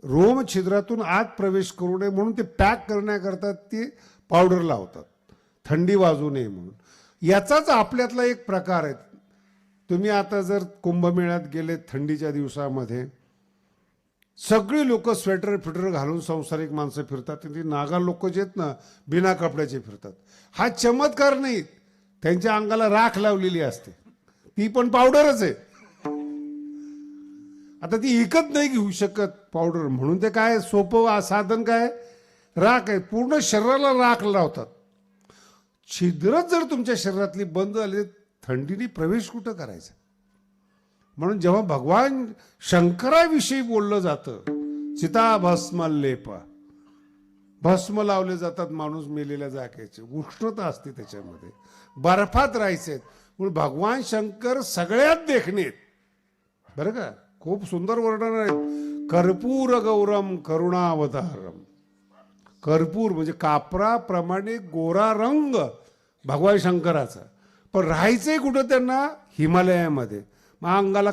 S1: रोम छिद्रातून आत प्रवेश करू नये म्हणून ते पॅक करण्याकरता ते पावडर लावतात, थंडी वाजू नये म्हणून. याचाच आपल्यातला एक प्रकार आहे. तुम्ही आता जर कुंभमेळ्यात गेले थंडीच्या दिवसामध्ये, सगळी लोक स्वेटर फिटर घालून संसारिक माणसं फिरतात. ती नागा लोक जे आहेत ना, बिना कपड्याचे फिरतात. हा चमत्कार नाही, त्यांच्या अंगाला राख लावलेली असते, ती पण पावडरच आहे. आता ती विकत नाही घेऊ शकत पावडर, म्हणून ते काय सोपं साधन काय, राख आहे. पूर्ण शरीराला राख लावतात. छिद्र जर तुमच्या शरीरातली बंद झाली, थंडीने प्रवेश कुठं करायचा. म्हणून जेव्हा भगवान शंकराविषयी बोललं जातं, चिताभस्म लेप, भस्म लावले जातात माणूस मेलेल्या जागेचे, उष्णता असते त्याच्यामध्ये, बर्फात राहायचे. म्हणून भगवान शंकर सगळ्यात देखणेत बरं का. खूप सुंदर वर्णन आहे. कर्पूर गौरम करुणावतारम. कर्पूर म्हणजे कापराप्रमाणे गोरा रंग भगवान शंकराचा. पण राहायचंय कुठं त्यांना, हिमालयामध्ये. मग अंगाला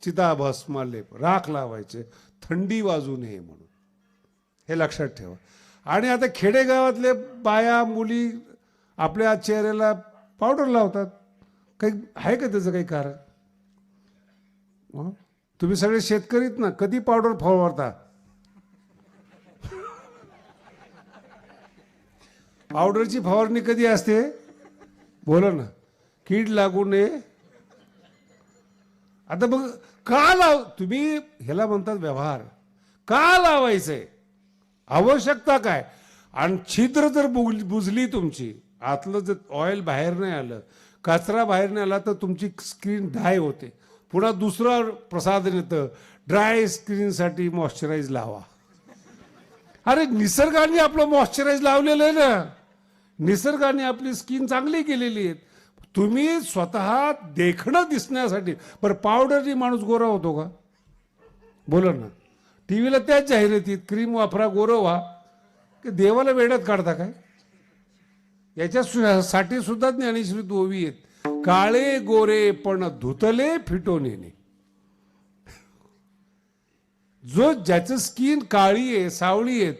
S1: चिताभस्म लेप, राख लावायचे, थंडी वाजू नये म्हणून. हे लक्षात ठेवा. आणि आता खेडेगावातले बाया मुली आपल्या चेहऱ्याला पावडर लावतात. काही आहे का त्याचं काही कारण? तुम्ही सगळे शेतकरीत ना, कधी पावडर फवारता? पावडरची फवारणी कधी असते? बोला ना. कीड लागू नये. आता बघ, का लाव, तुम्ही ह्याला म्हणतात व्यवहार. का लावायचंय, आवश्यकता काय? आणि छिद्र जर बुजली तुमची, आतलं जर ऑइल बाहेर नाही आलं, कचरा बाहेर नाही आला, तर तुमची स्किन ड्राय होते. पुन्हा दुसरं प्रसाधन येतं, ड्राय स्किनसाठी मॉइश्चराइज लावा. अरे निसर्गाने आपलं मॉइश्चराइज लावलेलं आहे ना, निसर्गाने आपली स्किन चांगली केलेली आहे. तुम्ही स्वतः देखणं दिसण्यासाठी. बरं पावडरनी माणूस गोरा होतो का? बोला ना. टीव्हीला त्याच जाहिरातीत क्रीम वापरा गोरं व्हा, की देवाला वेड्यात काढता काय? याच्यासाठी सुद्धा ज्ञानेश्वरी ओवी आहेत. काळे गोरे पण धुतले फिटोनेने. जो ज्याचं स्किन काळी आहे, सावळी आहे,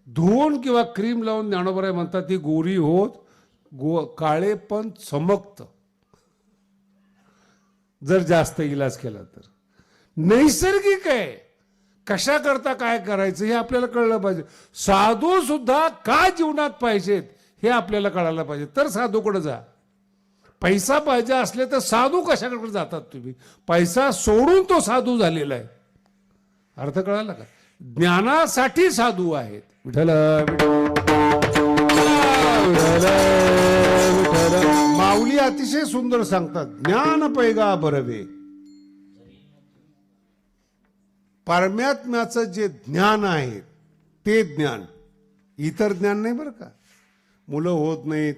S1: धुवून किंवा क्रीम लावून ज्ञानोबराय म्हणतात ती गोरी होत, काळे पण चमकत जर जास्त इलाज केला तर. नैसर्गिक आहे. कशा करता काय करायचं हे आपल्याला कळलं पाहिजे. साधू सुद्धा का जीवनात पाहिजेत हे आपल्याला कळायला पाहिजे, तर साधूकडे जा. पैसा पाहिजे असले तर साधू कशाकडे जातात तुम्ही? पैसा सोडून तो साधू झालेला आहे. अर्थ कळाला का? ज्ञानासाठी साधू आहेत. विठ्ठल माऊली अतिशय सुंदर सांगतात, ज्ञान पैगा बरवे. परमात्म्याचं जे ज्ञान आहे ते ज्ञान, इतर ज्ञान नाही बरं का. मुलं होत नाहीत,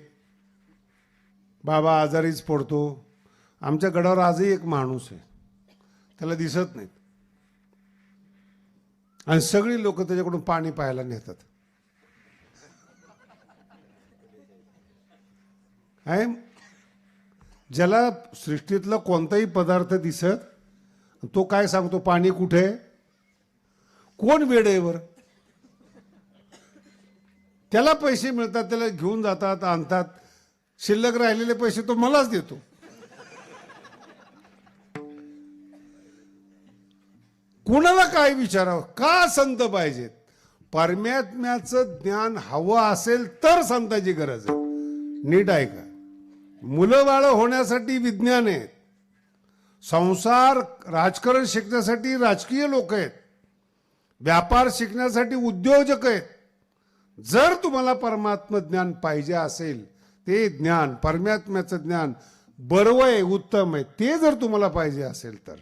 S1: बाबा आजारीच पडतो. आमच्या गडावर आजही एक माणूस आहे, त्याला दिसत नाहीत, आणि सगळी लोक त्याच्याकडून पाणी प्यायला नेतात. आहे ज्याला सृष्टीतला कोणताही पदार्थ दिसत, तो काय सांगतो, पाणी कुठे? कोण वेळेवर? त्याला पैसे मिळतात, त्याला घेऊन जातात, आणतात. शिल्लक राहिलेले पैसे तो मलाच देतो. कोणाला काय विचारावं? का संत पाहिजेत? परमात्म्याचं ज्ञान हवं असेल तर संताची गरज आहे. नीट आहे का? मुलं बाळ होण्यासाठी विज्ञान आहे, संसार राजकारण शिकण्यासाठी राजकीय लोक आहेत, व्यापार शिकण्यासाठी उद्योजक आहेत. जर तुम्हाला परमात्म ज्ञान पाहिजे असेल, ते ज्ञान परमात्म्याचं ज्ञान बरं आहे, उत्तम आहे, ते जर तुम्हाला पाहिजे असेल तर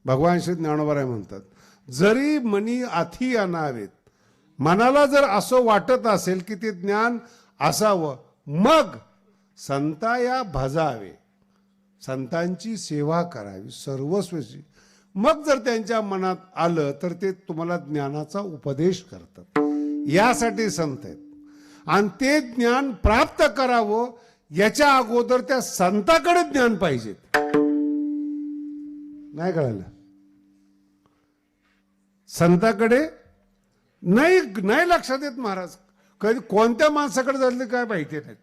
S1: भगवान श्री ज्ञानोबराय म्हणतात, जरी मनी आथी आणावेत, मनाला जर असं वाटत असेल की ते ज्ञान असावं, मग संताया भजावे, संतांची सेवा करावी सर्वस्वची. मग जर त्यांच्या मनात आलं तर ते तुम्हाला ज्ञानाचा उपदेश करतात. यासाठी संत आहेत. आणि ते ज्ञान प्राप्त करावं याच्या अगोदर त्या संताकडे ज्ञान पाहिजे. नाही कळालं? संताकडे नाही लक्षात येत महाराज. कधी कोणत्या माणसाकडे झाले काय माहिती नाही.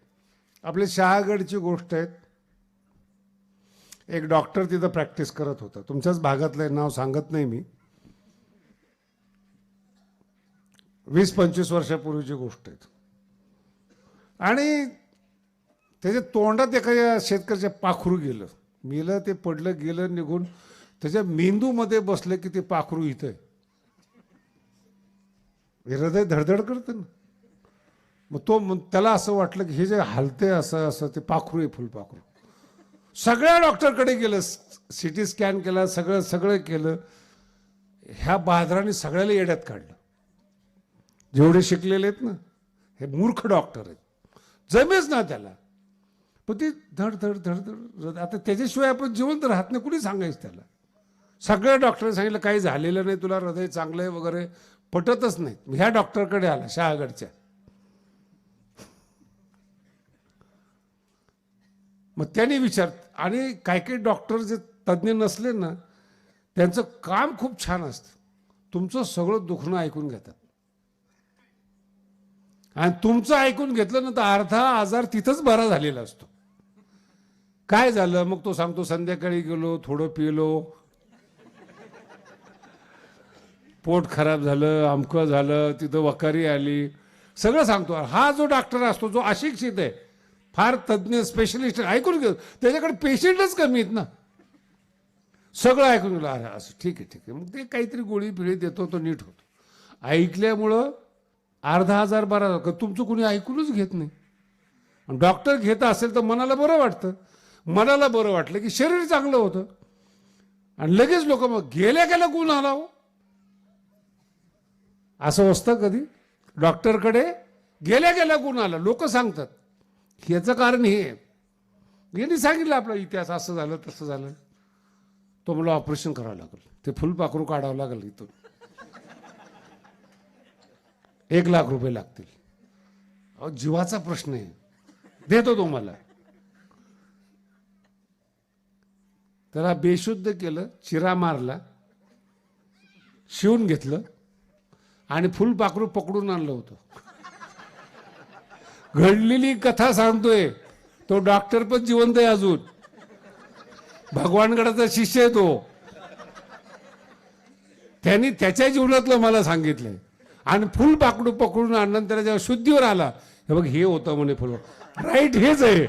S1: आपल्या शहागडची गोष्ट आहे. एक डॉक्टर तिथं प्रॅक्टिस करत होता. तुमच्याच भागातलं नाव सांगत नाही मी. 20-25 वर्षापूर्वीची गोष्ट आहे. आणि त्याच्या तोंडात एखाद्या शेतकऱ्याच्या पाखरू गेलं, मेलं, ते पडलं, गेलं निघून. त्याच्या मेंदूमध्ये बसलं की ते पाखरू इथं आहे. हृदय धडधड करतं ना. मग त्याला असं वाटलं की हे जे हालते असं असं ते पाखरू आहे, फुलपाखरू. सगळ्या डॉक्टरकडे गेलं, सिटी स्कॅन केला, सगळं केलं. ह्या बहादराने सगळ्याला येड्यात काढलं. जेवढे शिकलेले आहेत ना, हे मूर्ख डॉक्टर आहेत, जमेच ना त्याला. पण ती धड धड धड धड. आता त्याच्याशिवाय आपण जिवंत राहत नाही, कुणी सांगायचं त्याला. सगळ्या डॉक्टरने सांगितलं काही झालेलं नाही, तुला हृदय चांगलं आहे वगैरे, पटतच नाही. ह्या डॉक्टरकडे आला, शहागडच्या. मग त्याने विचार, आणि काही डॉक्टर जे तज्ज्ञ नसले ना, त्यांचं काम खूप छान असतं. तुमचं सगळं दुखणं ऐकून घेतात, आणि तुमचं ऐकून घेतलं ना तर अर्धा आजार तिथंच बरा झालेला असतो. काय झालं मग तो सांगतो, संध्याकाळी गेलो, थोडं पिलो, पोट खराब झालं, अमकं झालं, तिथं वकारी आली, सगळं सांगतो. हा जो डॉक्टर असतो, जो अशिक्षित आहे, फार तज्ज्ञ स्पेशलिस्ट, ऐकून घेतो. त्याच्याकडे पेशंटच कमी आहेत ना, सगळं ऐकून गेलं. अरे असं ठीक आहे. मग ते काहीतरी गोळी पिळी देतो, तो नीट होतो. ऐकल्यामुळं अर्धा आजार बरा झाला. तुमचं कोणी ऐकूनच घेत नाही. डॉक्टर घेत असेल तर मनाला बरं वाटतं. मनाला बरं वाटलं की शरीर चांगलं होतं. आणि लगेच लोक मग गेल्या गुण आला हो, असं असतं कधी. डॉक्टरकडे गेल्या गुण आला, लोक सांगतात. याचं कारण हे, यांनी सांगितलं आपला इतिहास, असं झालं तसं झालं. तो मला ऑपरेशन करावं लागेल, ते फुलपाखरू काढावं लागेल इथून, 1 लाख रुपये लागतील. अहो जीवाचा प्रश्न आहे, देतो तो मला. त्याला बेशुद्ध केलं, चिरा मारला, शिवून घेतलं, आणि फुलपाखरू पकडून आणलं होतं. घडलेली कथा सांगतोय तो. डॉक्टर पण जिवंत आहे अजून, भगवानगडाचा शिष्य आहे तो. त्यांनी त्याच्या जीवनातलं मला सांगितलंय. आणि फुलपाखरू पकडून आणलं, त्याला जेव्हा शुद्धीवर आला, हे बघ हे होतं म्हणे फुल. राईट, हेच आहे,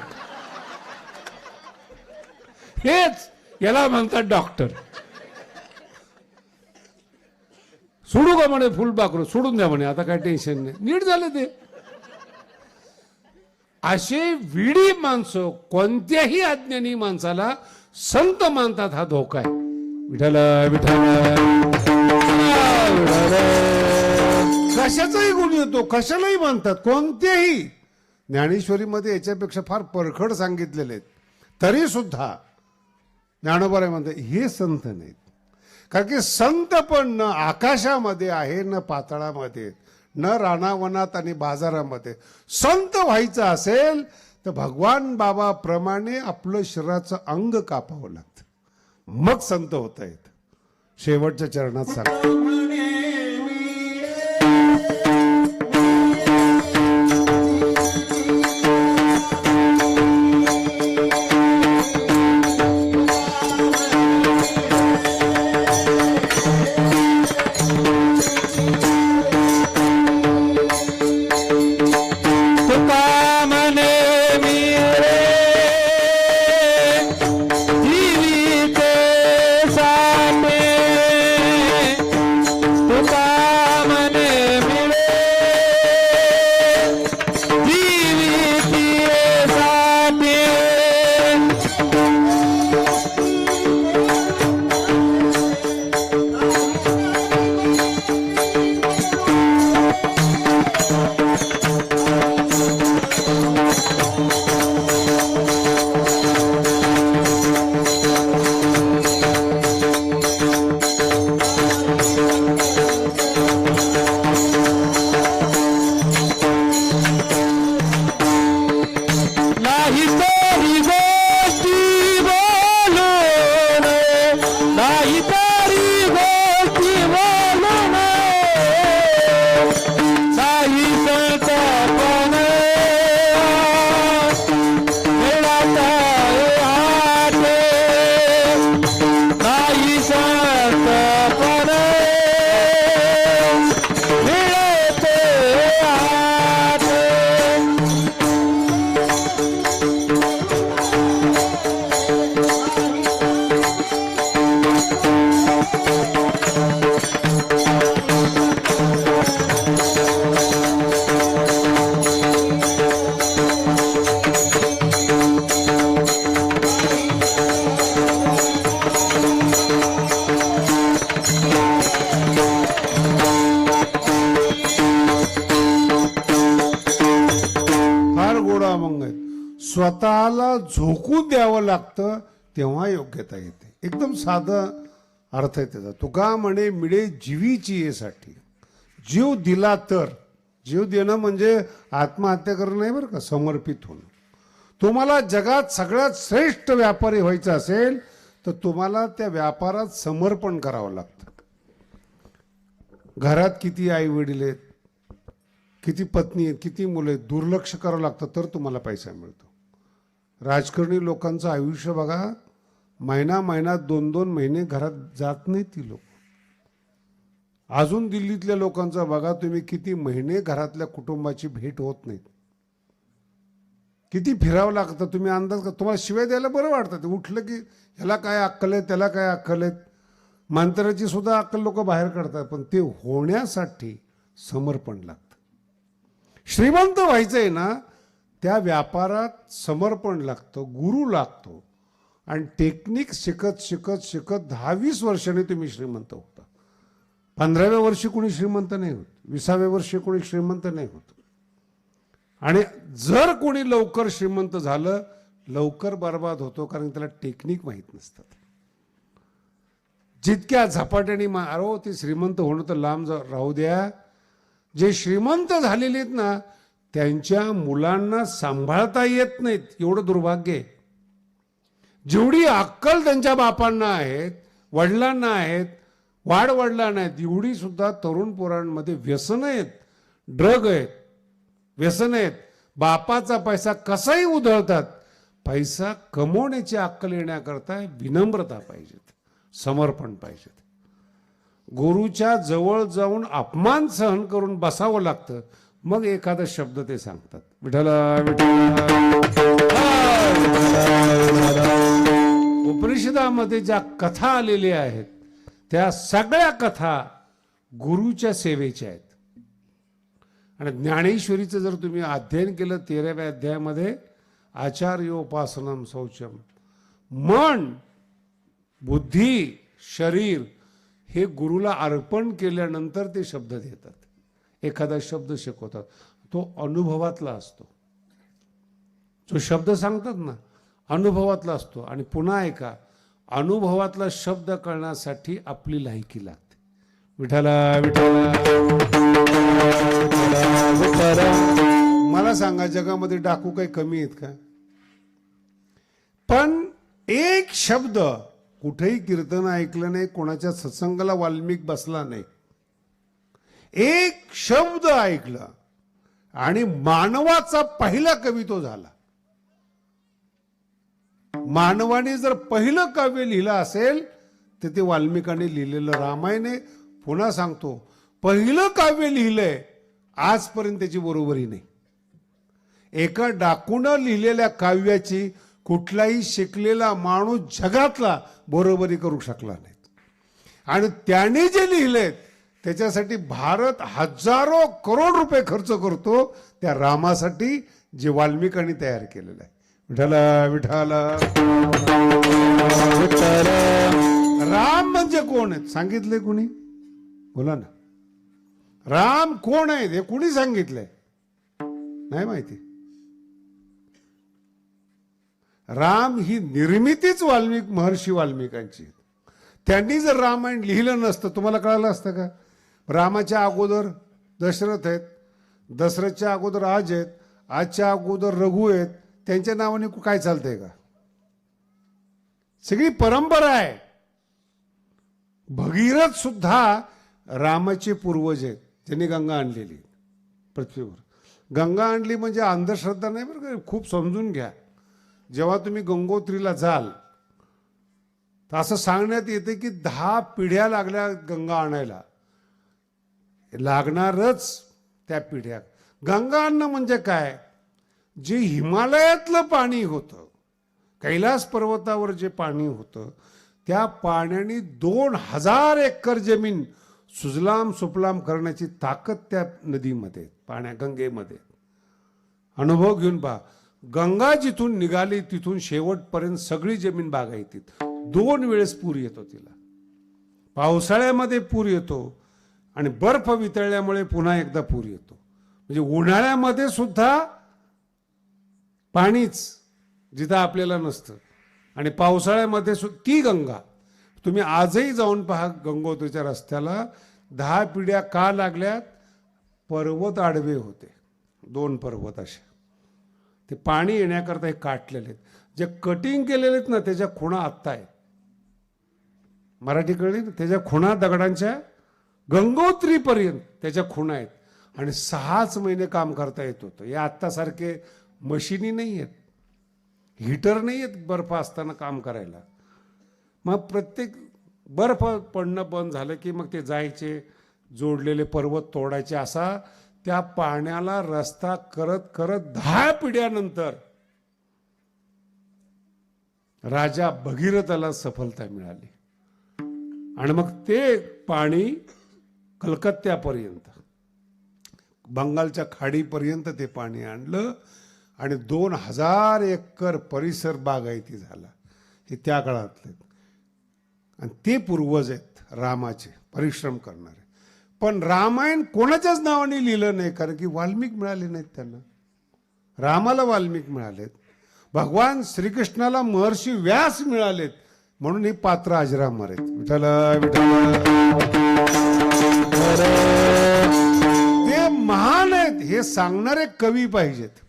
S1: हेच याला म्हणतात डॉक्टर. सोडू का म्हणे फुलपाखरू, सोडून द्या म्हणे, आता काय टेन्शन नाही, नीट झालं ते. असे विडी माणसं कोणत्याही अज्ञानी माणसाला संत मानतात. हा धोका आहे. विठ्ठल विठ्ठल, कशाचाही गुण येतो, कशालाही मानतात, कोणत्याही. ज्ञानेश्वरीमध्ये याच्यापेक्षा फार परखड सांगितलेले आहेत. तरी सुद्धा ज्ञानोबराय म्हणतात हे संत नाहीत. कारण की संत पण न आकाशामध्ये आहे, न पाताळामध्ये, न रानावनात आणि बाजारामध्ये. संत व्हायचं असेल तर भगवान बाबा प्रमाणे आपलं शरीराचं अंग कापावं लागतं, मग संत होता येत. शेवटच्या चरणात सांगतो, काळाला झोकून द्यावं लागतं, तेव्हा योग्यता येते. एकदम साधं अर्थ आहे त्याचा. तुका म्हणे मिळे जीवीची येसाठी, जीव दिला तर. जीव देणं म्हणजे आत्महत्या करणं नाही बरं का, समर्पित होणं. तुम्हाला जगात सगळ्यात श्रेष्ठ व्यापारी व्हायचं असेल तर तुम्हाला त्या व्यापारात समर्पण करावं लागतं. घरात किती आई वडील आहेत, किती पत्नी आहेत, किती मुलं आहेत, दुर्लक्ष करावं लागतं तर तुम्हाला पैसा मिळतो. राजकारणी लोकांचं आयुष्य बघा, महिना महिना 2-2 महिने घरात जात नाहीत ती लोक. अजून दिल्लीतल्या लोकांचं बघा तुम्ही, किती महिने घरातल्या कुटुंबाची भेट होत नाहीत. किती फिरावं लागतं. तुम्ही अंदाज का, तुम्हाला शिवाय द्यायला बरं वाटतं. ते उठलं की ह्याला काय अक्कल आहे, त्याला काय अक्कल आहेत. मंत्र्याची सुद्धा अक्कल लोक बाहेर काढतात. पण ते होण्यासाठी समर्पण लागतं. श्रीमंत व्हायचंय ना, त्या व्यापारात समर्पण लागतं, गुरु लागतो. आणि टेक्निक शिकत शिकत शिकत 10-20 वर्षांनी तुम्ही श्रीमंत होता. 15व्या वर्षी कोणी श्रीमंत नाही होत, 20व्या वर्षी कोणी श्रीमंत नाही होत. आणि जर कोणी लवकर श्रीमंत झालं, लवकर बर्बाद होतो, कारण त्याला टेक्निक माहीत नसतात. जितक्या झपाट्याने अरे ते श्रीमंत होणं तर लांब राहू द्या, जे श्रीमंत झालेले आहेत ना, त्यांच्या मुलांना सांभाळता येत नाहीत, एवढं दुर्भाग्य आहे. जेवढी अक्कल त्यांच्या बापांना आहेत, वडिलांना आहेत, वाडवडिलांना आहेत, एवढी सुद्धा तरुण पोरांमध्ये व्यसन आहेत, ड्रग आहेत, व्यसन आहेत. बापाचा पैसा कसाही उधळतात. पैसा कमवण्याची अक्कल येण्याकरता विनम्रता पाहिजे, समर्पण पाहिजे. गुरुच्या जवळ जाऊन अपमान सहन करून बसावं लागतं, मग एखादा शब्द ते सांगतात. विठ्ठला उपनिषदामध्ये ज्या कथा आलेल्या आहेत, त्या सगळ्या कथा गुरुच्या सेवेच्या आहेत. आणि ज्ञानेश्वरीचं जर तुम्ही अध्ययन केलं 13व्या अध्यायामध्ये, आचार्योपासनम शौचम, मन, बुद्धी, शरीर हे गुरुला अर्पण केल्यानंतर ते शब्द देतात. एखादा शब्द शिकवतात, तो अनुभवातला असतो. जो शब्द सांगतात ना, अनुभवातला असतो. आणि पुन्हा एका अनुभवातला शब्द कळण्यासाठी आपली लायकी लागते. विठ्ठला विठ्ठला. मला सांगा, जगामध्ये डाकू काही कमी आहेत का? पण एक शब्द, कुठेही कीर्तन ऐकलं नाही, कोणाच्या सत्संगाला वाल्मिक बसला नाही, एक शब्द ऐकला आणि मानवाचा पहिला कवी तो झाला. मानवाने जर पहिलं काव्य लिहिलं असेल तर ते वाल्मिकाने लिहिलेलं रामायण आहे. पुन्हा सांगतो, पहिलं काव्य लिहिलंय, आजपर्यंत त्याची बरोबरी नाही. एका डाकूनं लिहिलेल्या काव्याची कुठलाही शिकलेला माणूस जगातला बरोबरी करू शकला नाही. आणि त्याने जे लिहिलेत त्याच्यासाठी भारत हजारो करोड रुपये खर्च करतो, त्या रामासाठी जे वाल्मिकांनी तयार केलेलं आहे. विठ्ठला विठ्ठला. राम म्हणजे कोण आहेत सांगितले कुणी? बोला ना. राम कोण आहेत हे कुणी सांगितलंय? नाही माहिती. राम ही निर्मितीच महर्षी वाल्मिकांची. त्यांनी जर रामायण लिहिलं नसतं, तुम्हाला कळालं असतं का? रामाच्या अगोदर दशरथ आहेत, दशरथच्या अगोदर आज आहेत, आजच्या अगोदर रघु आहेत. त्यांच्या नावाने काय चालतंय का? सगळी परंपरा आहे. भगीरथ सुद्धा रामाचे पूर्वज आहेत, त्यांनी गंगा आणलेली पृथ्वीवर. गंगा आणली म्हणजे अंधश्रद्धा नाही बरं का, खूप समजून घ्या. जेव्हा तुम्ही गंगोत्रीला जाल तर असं सांगण्यात येते की 10 पिढ्या लागल्या गंगा आणायला. लागणारच त्या पिढ्या. गंगा आणणं म्हणजे काय? जे हिमालयातलं पाणी होतं, कैलास पर्वतावर जे पाणी होतं, त्या पाण्याने 2000 एकर जमीन सुजलाम सुफलाम करण्याची ताकद त्या नदीमध्ये, गंगेमध्ये. अनुभव घेऊन पहा. गंगा जिथून निघाली तिथून शेवटपर्यंत सगळी जमीन बागायतीत. 2 वेळेस पूर येतो तिला. पावसाळ्यामध्ये पूर येतो आणि बर्फ वितळल्यामुळे पुन्हा एकदा पूर येतो. म्हणजे उन्हाळ्यामध्ये सुद्धा पाणीच जिथं आपल्याला नसतं. आणि पावसाळ्यामध्ये ती गंगा तुम्ही आजही जाऊन पहा. गंगोत्रीच्या रस्त्याला 10 पिढ्या का लागल्यात? पर्वत आडवे होते, 2 पर्वत असे. ते पाणी येण्याकरता हे काटलेले आहेत. जे कटिंग केलेले आहेत ना त्याच्या खुणा आत्ता आहेत. मराठी कळली ना? त्याच्या खुणा दगडांच्या गंगोत्रीपर्यंत त्याच्या खुणा आहेत. आणि 6च महिने काम करता येत होतं. हे आत्तासारखे मशिनी नाही आहेत, हीटर नाही आहेत बर्फ असताना काम करायला. मग प्रत्येक बर्फ पडणं बंद झालं की मग ते जायचे, जोडलेले पर्वत तोडायचे. असा त्या पाण्याला रस्ता करत करत 10 पिढ्यानंतर राजा भगीरथाला सफलता मिळाली. आणि मग ते पाणी कलकत्त्यापर्यंत, बंगालच्या खाडीपर्यंत ते पाणी आणलं. आणि 2000 एकर परिसर बागायती झाला. हे त्या काळातले. आणि ते पूर्वज आहेत रामाचे, परिश्रम करणारे. पण रामायण कोणाच्याच नावाने लिहिलं नाही, कारण की वाल्मिक मिळाले नाहीत त्यांना. रामाला वाल्मिक मिळालेत, भगवान श्रीकृष्णाला महर्षी व्यास मिळालेत, म्हणून ही पात्र अजरामर आहेत. विठ्ठल विठ्ठल. ते महान आहेत हे सांगणारे कवी पाहिजेत.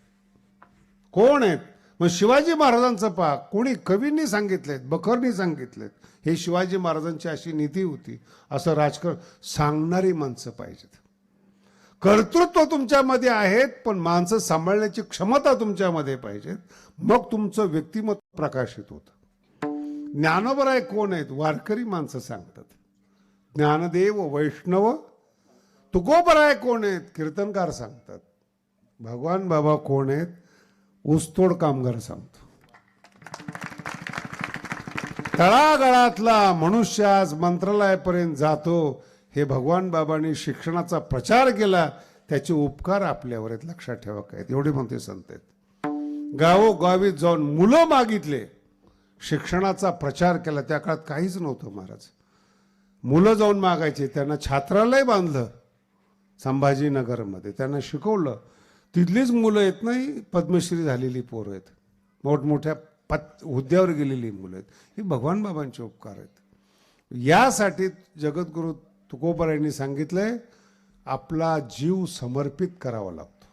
S1: कोण आहेत? मग शिवाजी महाराजांचं पहा, कोणी कवींनी सांगितलेत, बखरनी सांगितलेत. हे शिवाजी महाराजांची अशी नीती होती, असं राजकारण सांगणारी माणसं पाहिजेत. कर्तृत्व तुमच्यामध्ये आहेत, पण माणसं सांभाळण्याची क्षमता तुमच्यामध्ये पाहिजेत. मग तुमचं व्यक्तिमत्व प्रकाशित होतं. ज्ञानोबराय कोण आहेत? वारकरी माणसं सांगतात. ज्ञानदेव वैष्णव. तुकोबराय कोण आहेत? कीर्तनकार सांगतात. भगवान बाबा कोण आहेत? ऊसतोड कामगार सांगतो. तळागाळातला मनुष्य आज मंत्रालयापर्यंत जातो. हे भगवान बाबांनी शिक्षणाचा प्रचार केला, त्याचे उपकार आपल्यावर आहेत, लक्षात ठेवा. काय एवढे म्हणते संत आहेत. गावोगावीत जाऊन मुलं मागितले, शिक्षणाचा प्रचार केला. त्या काळात काहीच नव्हतं महाराज. मुलं जाऊन मागायचे, त्यांना छात्रालय बांधलं संभाजीनगरमध्ये, त्यांना शिकवलं. तिथलीच मुलं आहेत नाही, पद्मश्री झालेली पोरं आहेत, मोठमोठ्या हुद्द्यावर गेलेली मुलं आहेत. हे भगवान बाबांचे उपकार आहेत. यासाठी जगद्गुरु तुकोबरायांनी सांगितलंय, आपला जीव समर्पित करावा लागतो.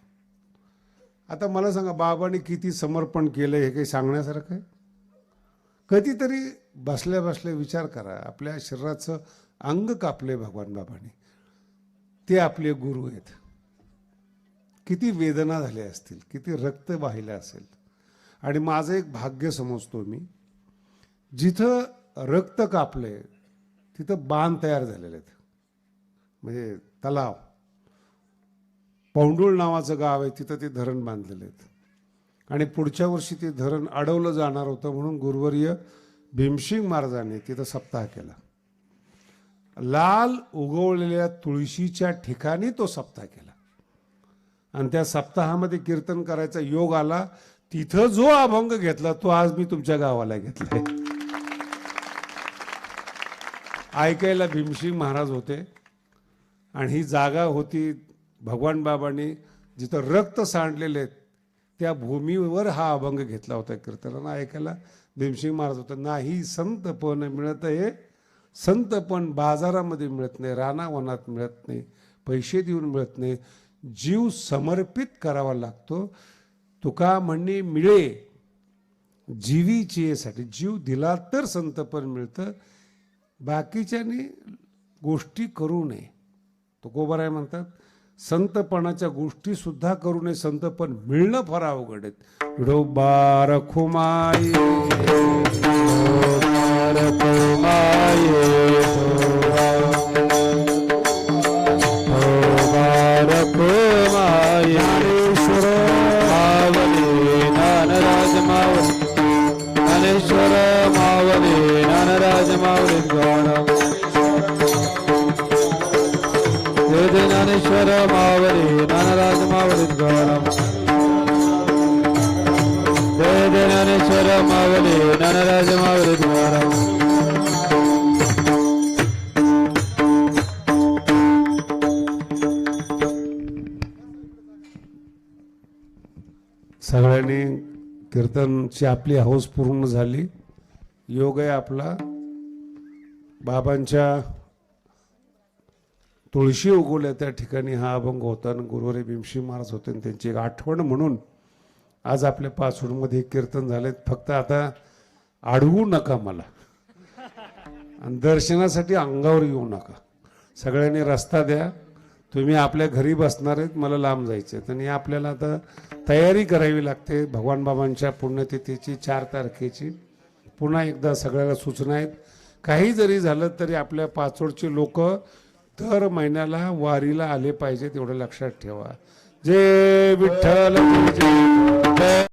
S1: आता मला सांगा, बाबांनी किती समर्पण केलं हे काही सांगण्यासारखं आहे? कधीतरी बसल्या बसल्या विचार करा. आपल्या शरीराचं अंग कापले भगवान बाबांनी, ते आपले गुरु आहेत. किती वेदना झाल्या असतील, किती रक्त वाहिलं असेल. आणि माझं एक भाग्य समजतो मी, जिथं रक्त कापले तिथं बांध तयार झालेले आहेत, म्हणजे तलाव. पौंडुळ नावाचं गाव आहे, तिथं ते धरण बांधलेले आहेत. आणि पुढच्या वर्षी ते धरण अडवलं जाणार होतं, म्हणून गुरुवर्य भीमसिंग महाराजांनी तिथं सप्ताह केला. लाल उगवलेल्या तुळशीच्या ठिकाणी तो सप्ताह केला. आणि त्या सप्ताहामध्ये कीर्तन करायचा योग आला. तिथं जो अभंग घेतला तो आज मी तुमच्या गावाला घेतलाय. ऐकायला भीमसिंग महाराज होते. आणि ही जागा होती भगवान बाबांनी जिथं रक्त सांडलेले आहेत त्या भूमीवर हा अभंग घेतला होता. कीर्तनाला ऐकायला भीमसिंग महाराज होता. नाही संतपण मिळत हे, संतपण बाजारामध्ये मिळत नाही, रानावनात मिळत नाही, पैसे देऊन मिळत नाही, जीव समर्पित करावा लागतो. तुका म्हणणे मिळे जीवीचेसाठी, जीव दिला तर संतपण मिळतं, बाकीच्यानी गोष्टी करू नये. तुकोबराय म्हणतात, संतपणाच्या गोष्टी सुद्धा करू नये, संतपण मिळणं फार अवघड आहे. विडोबार खुमाई ज्ञानेश्वर मावले ज्ञानराज मावले ज्ञानेश्वर मावले ज्ञानराज मावले ज्ञानेश्वर मावले ज्ञानराज मावले सगळ्यांनी कीर्तनची आपली हौस पूर्ण झाली. योग आहे आपला बाबांच्या तुळशी उगवल्या त्या ठिकाणी हा अभंग होता आणि गुरुवारी भीमशी महाराज होते आणि त्यांची एक आठवण म्हणून आज आपल्या पाचोडमध्ये कीर्तन झाले. फक्त आता अडवू नका मला आणि दर्शनासाठी अंगावर येऊ नका. सगळ्यांनी रस्ता द्या. तुम्ही आपल्या घरी बसणार आहेत, मला लांब जायचे आणि आपल्याला आता तयारी करावी लागते भगवान बाबांच्या पुण्यतिथीची 4 तारखेची. पुन्हा एकदा सगळ्याला सूचना आहेत. काही जरी झालं तरी आपल्या पाचोडचे लोक दर महिन्याला वारीला आले पाहिजेत, एवढं लक्षात ठेवा. जय विठ्ठल जय